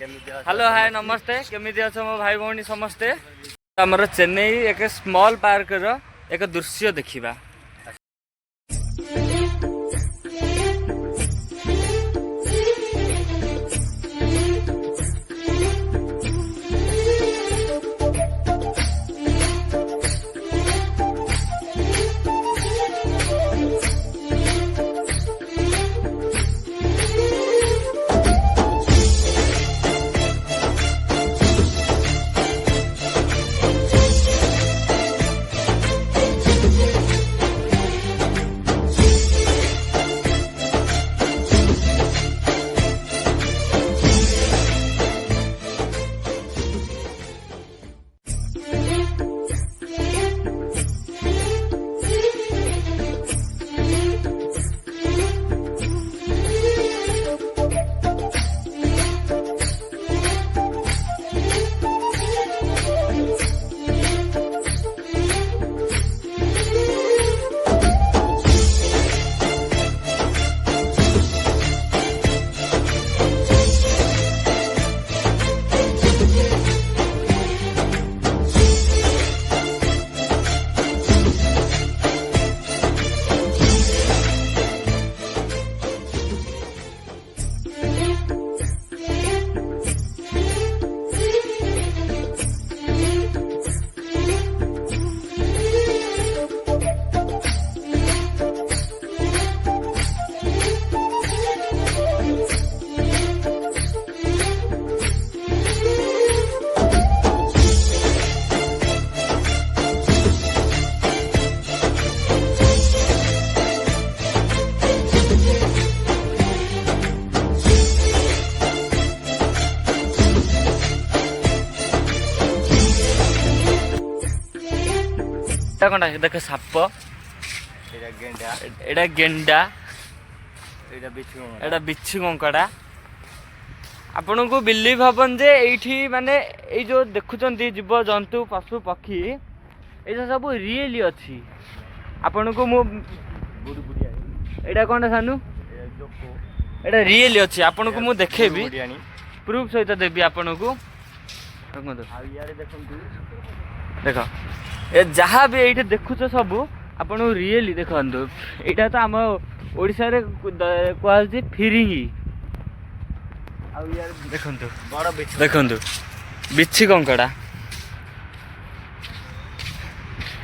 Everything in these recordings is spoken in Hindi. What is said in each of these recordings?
हेलो हाय नमस्ते केमी अच्छा मो भाई भौणी समस्ते आमर चेन्नई एक स्मॉल पार्क रो एक दृश्य देखिबा। कौन देख साप एटा गेंडा एटा बिच्छू कंकड़ा आपण को बिलीव हबन जे एठी माने ए जो देखुचंती जीव जंतु पशु पक्षी ये सब रियली अच्छी आपण को मु एटा कौन सानू एटा रियली अच्छी आपण को मु देखेबी प्रूफ सहित देबी आपण को देख ए जहाँ भी ये देखुच सब आपन रियली देखु यहाँ तो आम ओडिशा रे कहु फिरिंगी देखु बिच्छी कंकड़ा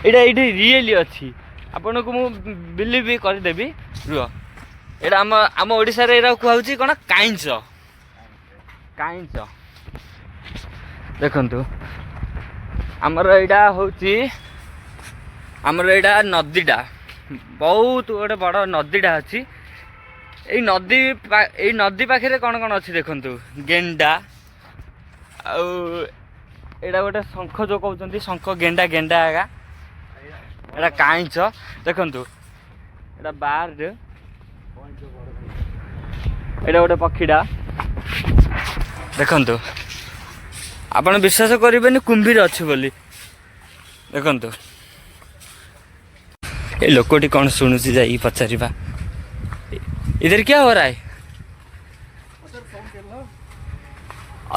यहाँ ये रियली अच्छी आपन को मु बिलीव भी करदेवी रुह यहाँ आम आम ओडिशा रे कहु कौन काइंच काइंच देखु आमर यहाँ हूँ आमर यहाँ नदीटा बहुत गोटे बड़ नदीटा अच्छी यही नदी पाखे कौन कौन अच्छी देखु गेंडा आड़ा गोटे शंख जो कहते शंख गेंडा गेंडा आगा एटा काइंच देखु एटा बार एटा गोटे पक्षीटा देखु आपण विश्वास करेंगे कुंभीर अच्छी बोली देखु ये लोकटी कौन शुणुची जा पचारा इधर क्या हो रहा है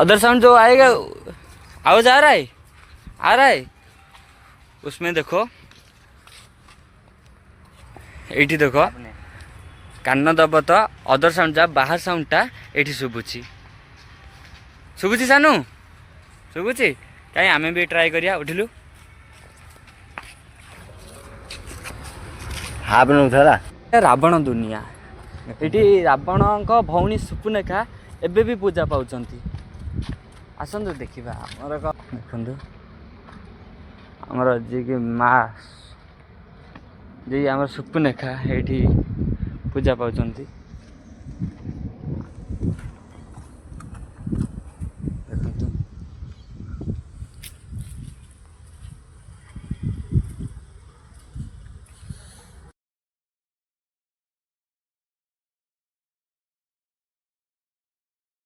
अदर साउंड जो आएगा आवाज आ रहा है उसमें देखो ये देखो कान दब तो अदर साउंड जा बाहर साउंडटा ये शुभुची शुभुची सानू शुभुची कहीं आमे भी ट्राई करिया उठिलु हाँ रावण दुनिया ये रावण भौणी सुपुनेखा एबे भी पूजा पाउचंती आसतु देखा आमर देखु आमर जी कि माँ जी आमर सुपुनेखा ये पूजा पाउचंती।